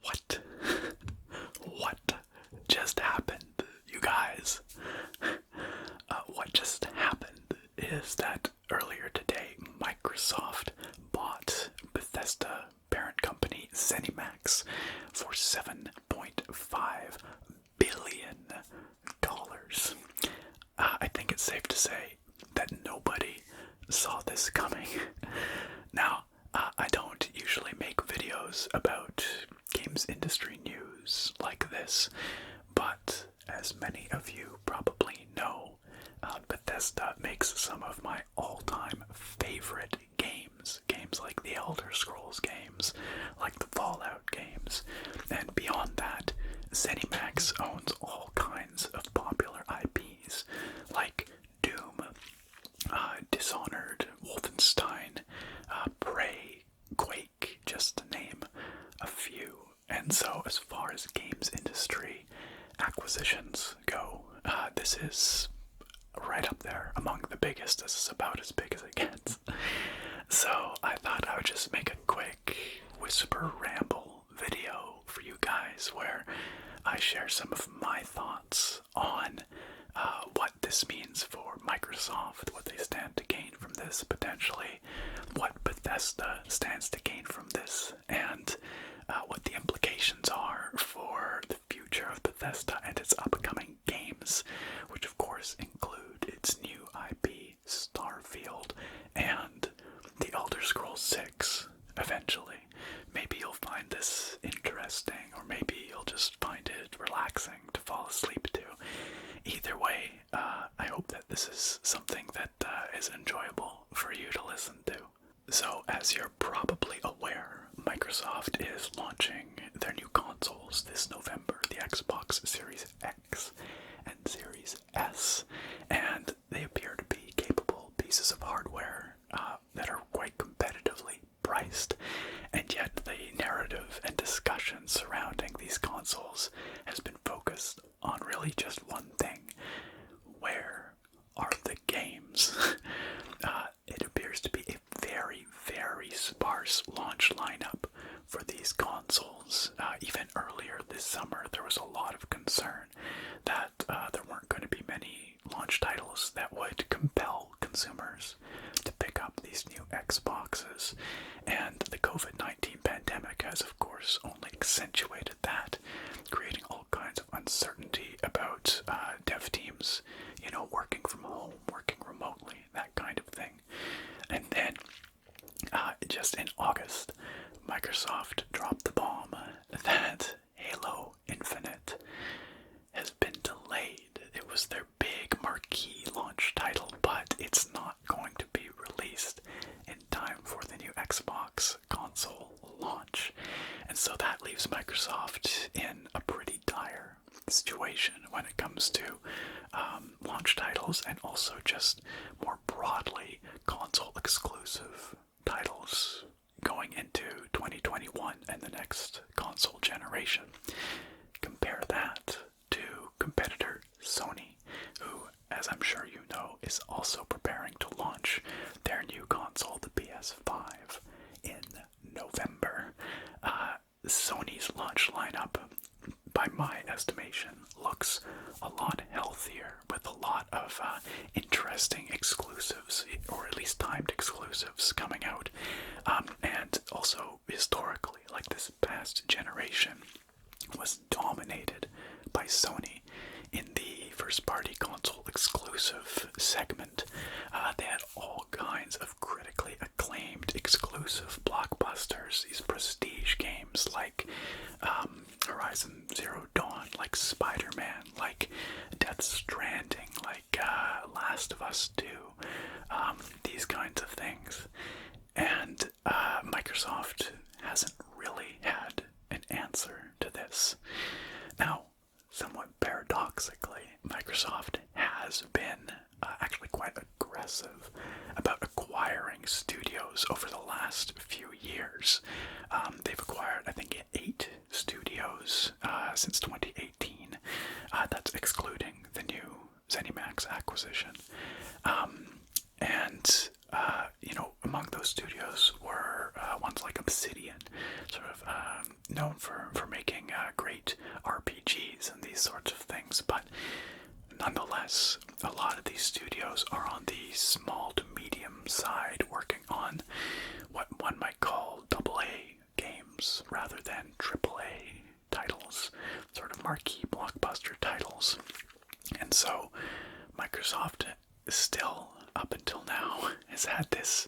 What? What just happened, you guys? What just happened is that earlier today, Microsoft bought Bethesda parent company ZeniMax for $7.5 billion. I think it's safe to say that nobody saw this coming. Now, I don't usually make videos about games industry news like this, but as many of you probably know, Bethesda makes some of my all-time favorite games. Games like the Elder Scrolls games, like the Fallout games, and beyond that, ZeniMax owns all kinds of popular IPs, like Doom, Dishonored, Wolfenstein, Prey, Quake, just to name a few. And so as far as games industry acquisitions go, this is right up there among the biggest. This is about as big as it gets. So I thought I would just make a quick whisper ramble video for you guys where I share some of my thoughts on what this means for Microsoft, what they stand to gain from this potentially, what Bethesda stands to gain from this, and what the implications are for the future of Bethesda and its upcoming games, which of course include its new IP, Starfield, and the Elder Scrolls 6, eventually. Maybe you'll find this interesting, or maybe you'll just find it relaxing to fall asleep to. Either way, I hope that this is something that is enjoyable for you to listen to. So, as you're probably aware, Microsoft is launching their new consoles this November, the Xbox Series X and Series S, and they appear to be capable pieces of hardware that are quite competitively priced, and yet the narrative and discussion surrounding these consoles has been focused on really just one thing. Where are the games? It appears to be a very, very sparse launch lineup for these consoles. Even earlier this summer, there was a lot of concern that there weren't going to be many launch titles that would compel consumers to pick up these new Xboxes. And the COVID-19 pandemic has, of course, only accentuated that, creating all kinds of uncertainty about dev teams, working from home, working remotely, that kind of thing. And then, just in August, Microsoft dropped the bomb that Halo Infinite has been delayed. It was their big marquee launch title, but it's not going to be released in time for the new Xbox console launch. And so that leaves Microsoft in a pretty dire situation when it comes to launch titles, and also just more broadly console exclusive titles going into 2021 and the next console generation. Compare that to competitor Sony, who, as I'm sure you know, is also preparing to launch their new console, the PS5, in November. Sony's launch lineup, by my estimation, looks a lot healthier, with a lot of interesting exclusives, or at least timed exclusives, coming out. And also, historically, like this past generation was dominated by Sony in the first-party console exclusive segment. They had all kinds of critically acclaimed exclusive blockbusters, these prestige games like Horizon Zero Dawn, like Spider-Man, like Death Stranding, like Last of Us 2, these kinds of things. And Microsoft hasn't really had an answer to this. Now, somewhat paradoxically, Microsoft has been actually quite aggressive about acquiring studios over the last few years. They've acquired, I think, 8 studios since 2018. That's excluding the new ZeniMax acquisition. And among those studios were ones like Obsidian, sort of known for making indies and these sorts of things, but nonetheless, a lot of these studios are on the small to medium side, working on what one might call AA games rather than AAA titles, sort of marquee blockbuster titles. And so Microsoft still, up until now, has had this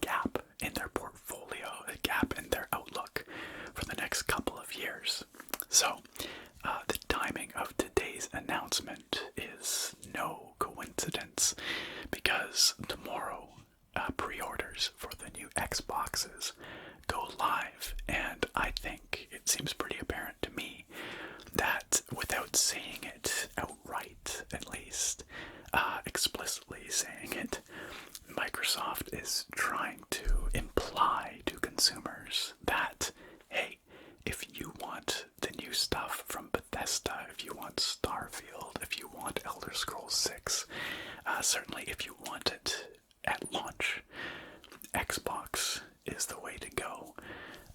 gap in their portfolio, a gap in their outlook for the next couple of years. So the timing of today's announcement is no coincidence, because tomorrow pre-orders for the new Xboxes go live, and I think it seems pretty apparent to me that without saying it outright, at least explicitly saying it, Microsoft is trying to imply to consumers that, hey, if you want the new stuff from Bethesda, if you want Starfield, if you want Elder Scrolls 6, certainly if you want it at launch, Xbox is the way to go.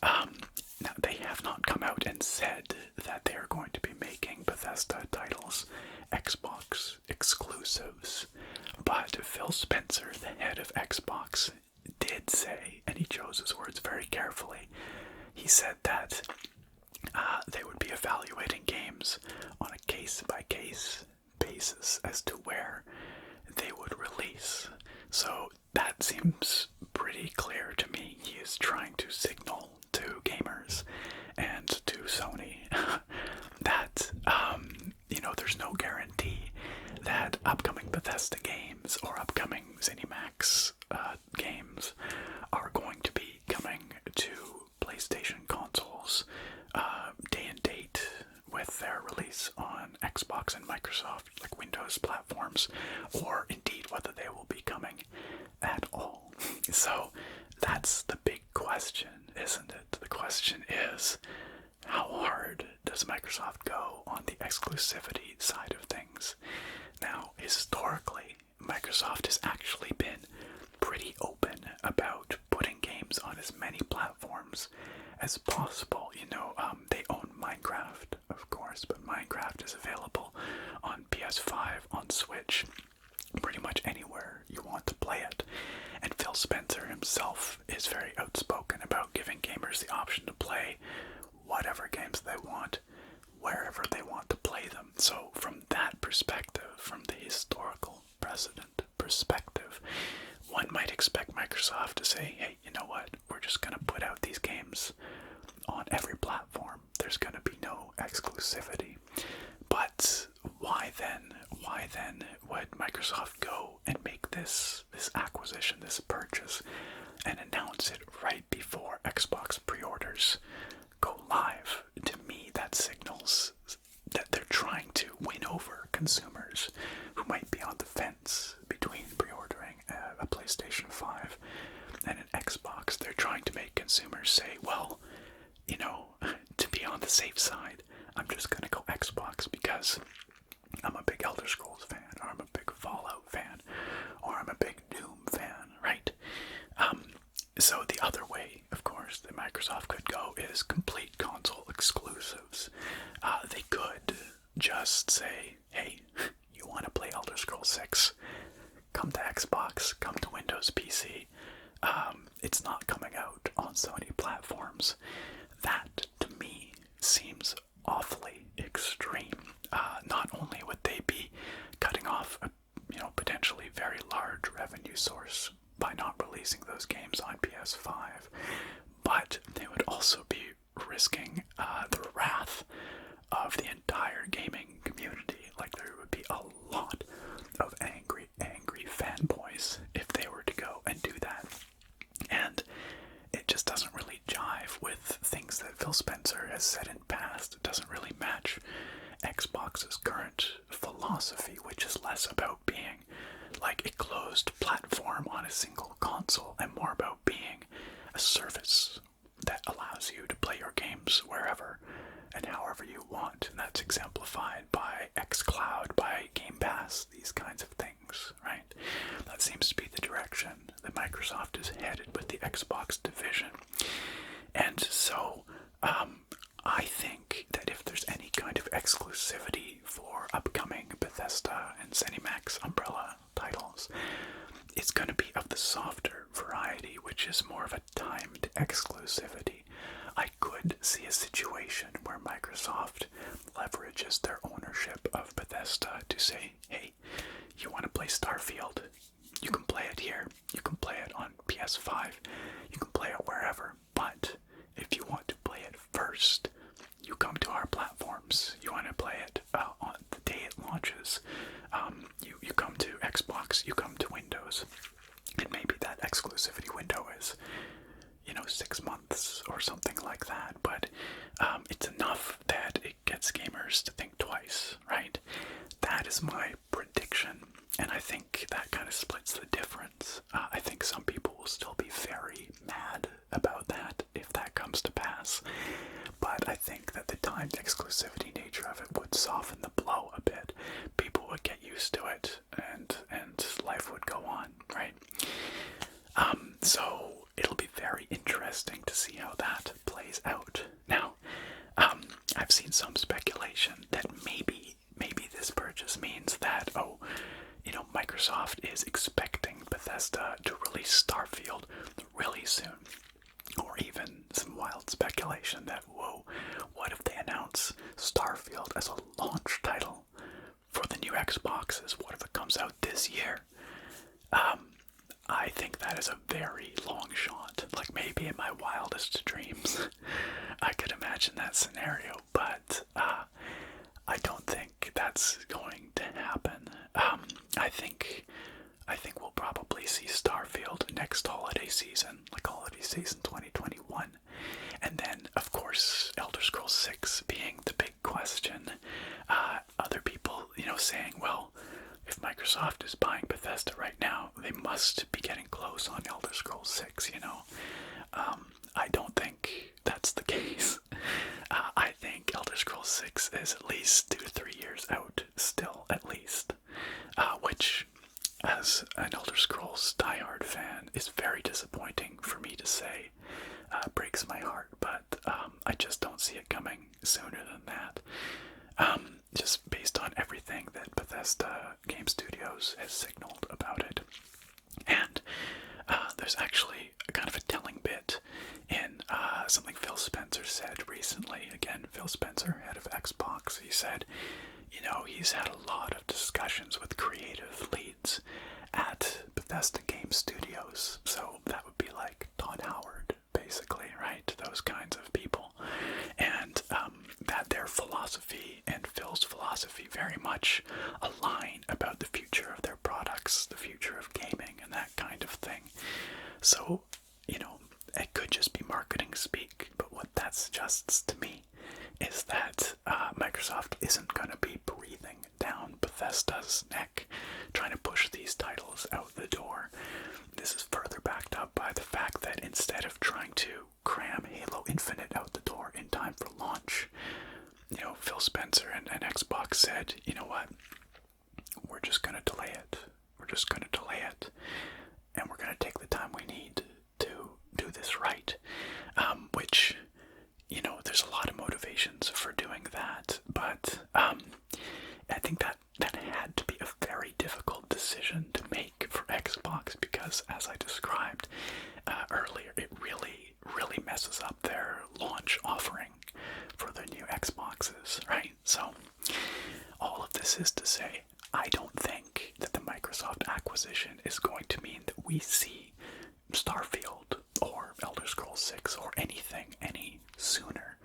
Now, they have not come out and said that they are going to be making Bethesda titles Xbox exclusives, but Phil Spencer, the head of Xbox, did say, and he chose his words very carefully, he said that they would be evaluating games on a case-by-case basis as to where they would release. So that seems pretty clear to me. He is trying to signal to gamers and to Sony that, there's no guarantee that upcoming Bethesda games or upcoming ZeniMax games are going to be coming to PlayStation consoles day and date with their release on Xbox and Microsoft, like Windows platforms, or indeed whether they will be coming at all. So that's the big question, isn't it? The question is, how hard does Microsoft go on the exclusivity side of things? Now, historically, Microsoft has actually been pretty open about putting games on as many platforms as possible. They own Minecraft, of course, but Minecraft is available on PS5, on Switch, pretty much anywhere you want to play it. And Phil Spencer himself is very outspoken about giving gamers the option to play whatever games they want, wherever they want to play them. So from that perspective, from the historical precedent perspective, one might expect Microsoft to say, hey, you know what, we're just going to put out these games on every platform. There's going to be no exclusivity. But why then would Microsoft go and make this acquisition, this purchase, and announce it right before Xbox pre-orders go live? To me, that signals that they're trying to win over consumers who might be on the fence between pre-ordering a PlayStation 5 and an Xbox. They're trying to make consumers say, well, to be on the safe side, I'm just going to go Xbox because I'm a big Elder Scrolls fan, or I'm a big Fallout fan, or I'm a big Doom fan, right? So the other way, of course, that Microsoft could go is complete console exclusives. They could just say, hey, you want to play Elder Scrolls 6? Come to Xbox, come to Windows PC. It's not coming out on Sony platforms. That, to me, seems awfully extreme. Not only would they be cutting off a potentially very large revenue source by not releasing those games on PS5, but they would also be risking the wrath of the entire gaming community. Like, there would be a lot of angry fanboys if they were to go and do that. And it just doesn't really jive with things that Phil Spencer has said in past. It doesn't really match Xbox's current philosophy, which is less about being like a closed platform on a single console and more about being a service that allows you to play your games wherever and however you want. And that's exemplified by xCloud, by Game Pass, these kinds of things, right? That seems to be the direction that Microsoft is headed with the Xbox division. And so I think that if there's any kind of exclusivity for upcoming Bethesda and ZeniMax umbrella titles is going to be of the softer variety, which is more of a timed exclusivity. I could see a situation where Microsoft leverages their ownership of Bethesda to say, hey, you want to play Starfield? You can play it here. You can play it on PS5. You can play it wherever. But if you want to play it first, you come to our platforms. You want to play it on the day it launches. You come to Xbox. You come to Windows. And maybe that exclusivity window is 6 months or something like that, but it's enough that it gets gamers to think twice, right? That is my prediction, and I think that kind of splits the difference. I think some people will still be very mad about that if that comes to pass, but I think that the timed exclusivity nature of it would soften the blow a bit. People would get used to it, and life would go on, right? So it'll be very interesting to see how that plays out. Now, I've seen some speculation that maybe this purchase means that, Microsoft is expecting Bethesda to release Starfield really soon. Or even some wild speculation that, what if they announce Starfield as a launch title for the new Xboxes? What if it comes out this year? I think that is a very long shot. Like, maybe in my wildest dreams, I could imagine that scenario, but I don't think that's going to happen. I think we'll probably see Starfield next holiday season, like holiday season 2021. And then, of course, Elder Scrolls 6 being the big question. Other people, saying, well, if Microsoft is buying Bethesda right now, they must be getting close on Elder Scrolls 6, I don't think that's the case. I think Elder Scrolls 6 is at least 2 to 3 years out, still, at least. Which, as an Elder Scrolls diehard fan, is very disappointing for me to say. Breaks my heart, but I just don't see it coming sooner than that. Just based on everything that Bethesda Game Studios has signaled about it. And there's actually a kind of a telling bit in something Phil Spencer said recently. Again, Phil Spencer, head of Xbox, he said, he's had a lot of discussions with creative leads at Bethesda Game Studios. So that would be like Todd Howard, basically, right? Those kinds of people. And that their philosophy and Phil's philosophy very much align about the future of their products, the future of gaming, and that kind of thing. So, it could just be marketing speak, but what that suggests to me is that Microsoft isn't going to be breathing down Bethesda's neck, trying to push these titles out the door. This is further backed up by the fact that instead of trying to cram Halo Infinite out the door in time for launch, Phil Spencer and Xbox said, you know what, we're just going to delay it. We're just going to delay it. And we're going to take the time we need to do this right. Which, there's a lot of motivations for doing that. But I think that had to be a very difficult decision to make for Xbox because, as I described earlier, it really, really messes up their launch offering for the new Xboxes, right? So, all of this is to say, I don't think that the Microsoft acquisition is going to mean that we see Starfield or Elder Scrolls 6 or anything any sooner,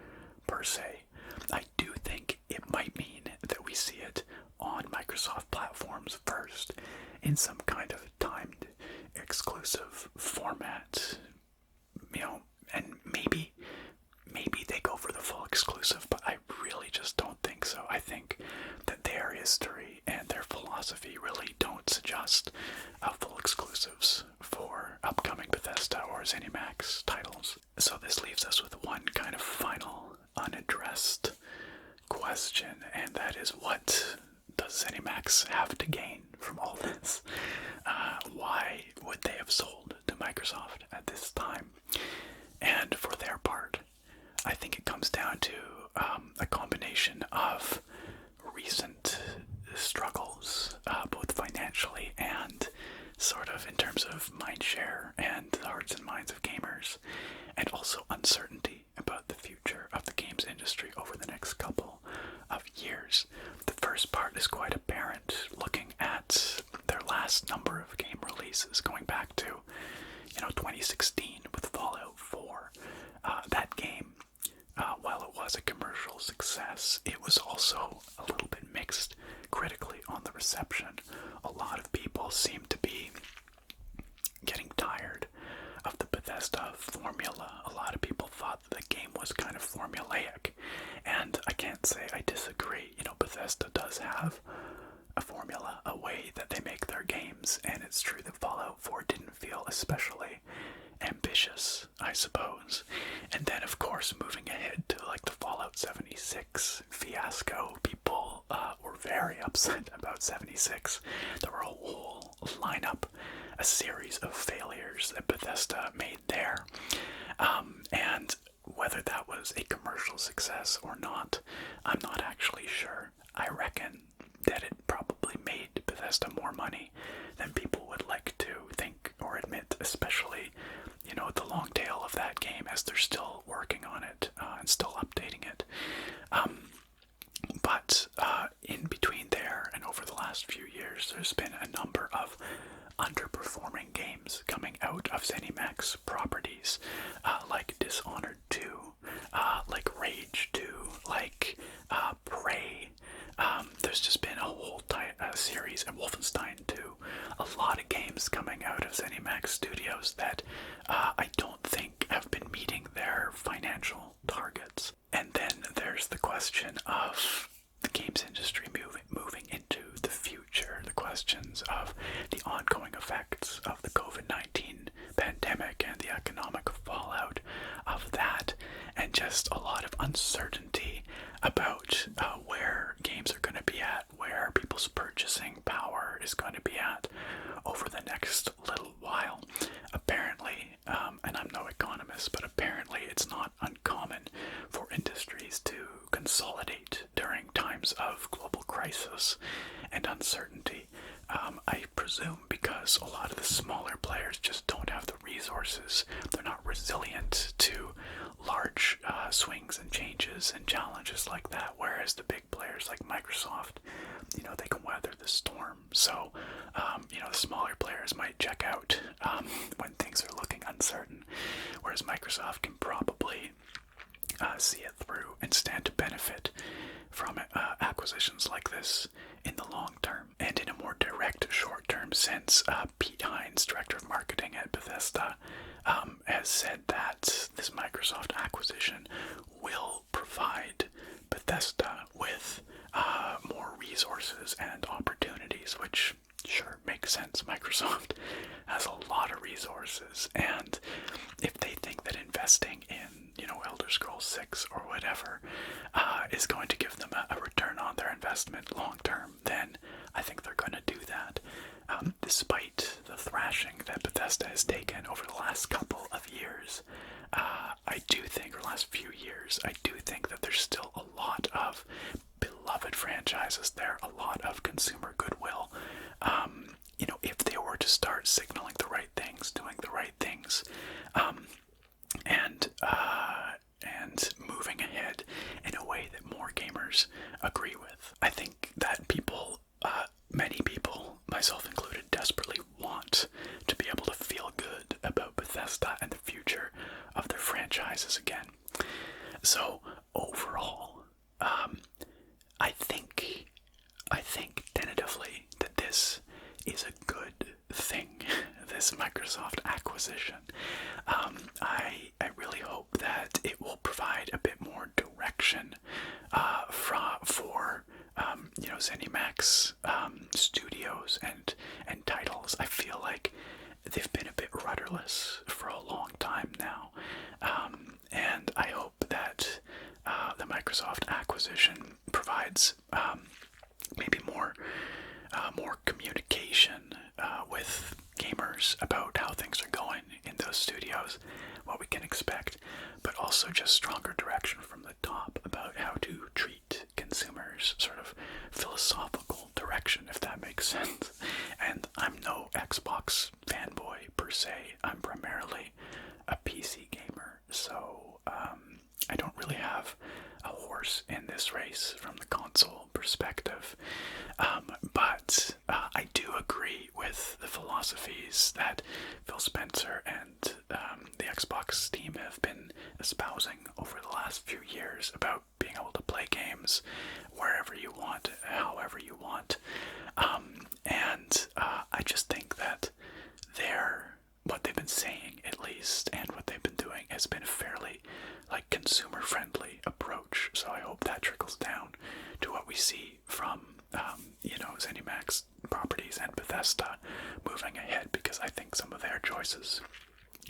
per se. I do think it might mean that we see it on Microsoft platforms first in some kind of timed exclusive format, and maybe they go for the full exclusive, but I really just don't think so. I think that their history and their philosophy really don't suggest full exclusives for upcoming Bethesda or ZeniMax titles. So this leaves us with one kind of final unaddressed question, and that is, what does ZeniMax have to gain from all this? Why would they have sold to Microsoft at this time? And for their part, I think it comes down to a combination of recent struggles, both financially and sort of in terms of mindshare and the hearts and minds of gamers, and also uncertainty about the future of the games industry over the next couple of years. The first part is quite apparent looking at their last number of game releases going back to 2016 with Fallout 4. That game, while it was a commercial success, it was also a little bit mixed critically on the reception. A lot of people seem to be getting tired of the Bethesda formula. A lot of people thought that the game was kind of formulaic, and I can't say I disagree. Bethesda does have a formula, a way that they make their games, and it's true that Fallout 4 didn't feel especially ambitious, I suppose. And then, of course, moving ahead to like the Fallout 76 fiasco, people were very upset about 76. There were a whole lineup, a series of failures that Bethesda made there. And whether that was a commercial success or not, I'm not actually sure. I reckon that it probably made Bethesda more money than people would like to think or admit, especially, the long tail of that game as they're still working on it and still updating it. But in between there and over the last few years, there's been a number of underperforming games coming out of ZeniMax properties, like Dishonored 2, like Rage 2, like Prey. There's just been a whole series, and Wolfenstein 2. A lot of games coming out of ZeniMax Studios that I don't think have been meeting their financial targets. And then there's the question of the games industry moving into the future, the questions of the ongoing effects of the COVID-19 pandemic and the economic fallout of that, and just a lot of uncertainty about where games are going to be at, where people's purchasing power is going to be at over the next little while. Apparently, and I'm no economist, but apparently it's not uncommon for industries to consolidate during times of global crisis and uncertainty. I presume because a lot of the smaller players just don't have the resources. They're not resilient to large swings and changes and challenges like that, whereas the big players like Microsoft, they can weather the storm. So, the smaller players might check out when things are looking uncertain, whereas Microsoft can probably see it through and stand to benefit from acquisitions like this in the long term. And in a more direct short-term sense, Pete Hines, director of marketing at Bethesda, has said that this Microsoft acquisition will provide Bethesda with more resources and opportunities, which sure makes sense. Microsoft has a lot of resources, and if they think that investing in Elder Scrolls 6 or whatever is going to give them a return on their investment long term, then I think they're going to do that. Despite the thrashing that Bethesda has taken over the last couple of years, or last few years, I do think that there's still a lot of beloved franchises there, a lot of consumer goodwill. If they were to start signaling the right things, doing the right things, and moving ahead in a way that more gamers agree with. I think that people, many people, myself included, desperately want to be able to feel good about Bethesda and the future of their franchises again. So overall, I think tentatively that this is a good thing, this Microsoft acquisition. I really hope that it will provide a bit more direction for ZeniMax Studios and titles. I feel like they've been a bit rudderless for a long time now, and I hope that the Microsoft acquisition provides maybe more communication with gamers about how things are going in those studios, what we can expect, but also just stronger direction from the top about how to treat consumers, sort of philosophical direction, if that makes sense. And I'm no Xbox fanboy per se. I'm primarily a PC gamer, so I don't really have a horse in this race from the console perspective. But I do agree with the philosophies that Phil Spencer and the Xbox team have been espousing over the last few years about being able to play games wherever you want, however you want. And I just think that what they've been saying, at least, and what they've been doing has been a fairly consumer-friendly approach. So I hope that trickles down to what we see from ZeniMax properties and Bethesda moving ahead, because I think some of their choices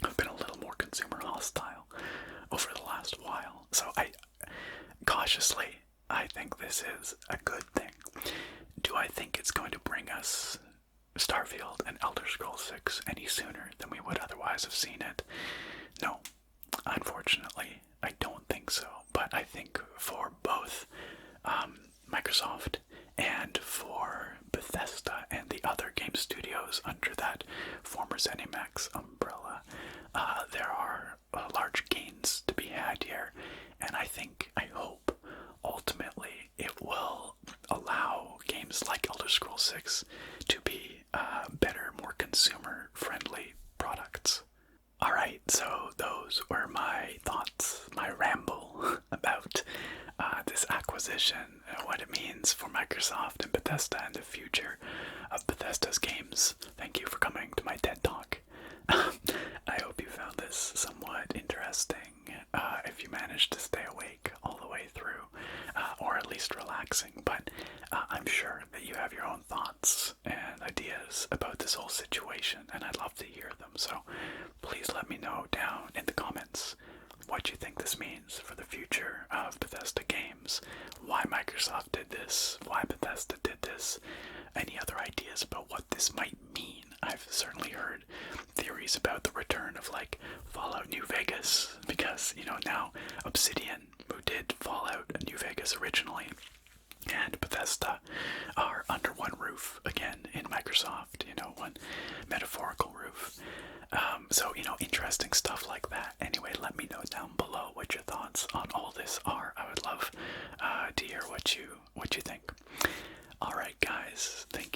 have been a little more consumer hostile over the last while. So I think this is a good thing. Do I think it's going to bring us Starfield and Elder Scrolls 6 any sooner than we would otherwise have seen it? No, unfortunately, I don't think so. But I think for both Microsoft and for Bethesda and the other game studios under that former ZeniMax umbrella, there are large gains to be had here, and I hope ultimately it will allow games like Elder Scrolls 6 to be better, more consumer-friendly products. Alright, so those were my thoughts, my ramble about this acquisition, what it means for Microsoft and Bethesda and the future of Bethesda's games. Thank you for coming to my TED Talk. I hope you found this somewhat interesting, if you managed to stay awake all the way through, or at least relaxing, but I'm sure that you have your own thoughts and ideas about this whole situation, and I'd love to hear them, so please let me know down in the comments what you think this means for the future of Bethesda games, why Microsoft did this, why Bethesda did this, any other ideas about what this might mean. I've certainly heard theories about the return of Fallout New Vegas, because now Obsidian, who did Fallout New Vegas originally, and Bethesda are under one roof again in Microsoft, one metaphorical roof. So, interesting stuff like that. Anyway, let me know down below what your thoughts on all this are. I would love to hear what you think. Alright guys, thank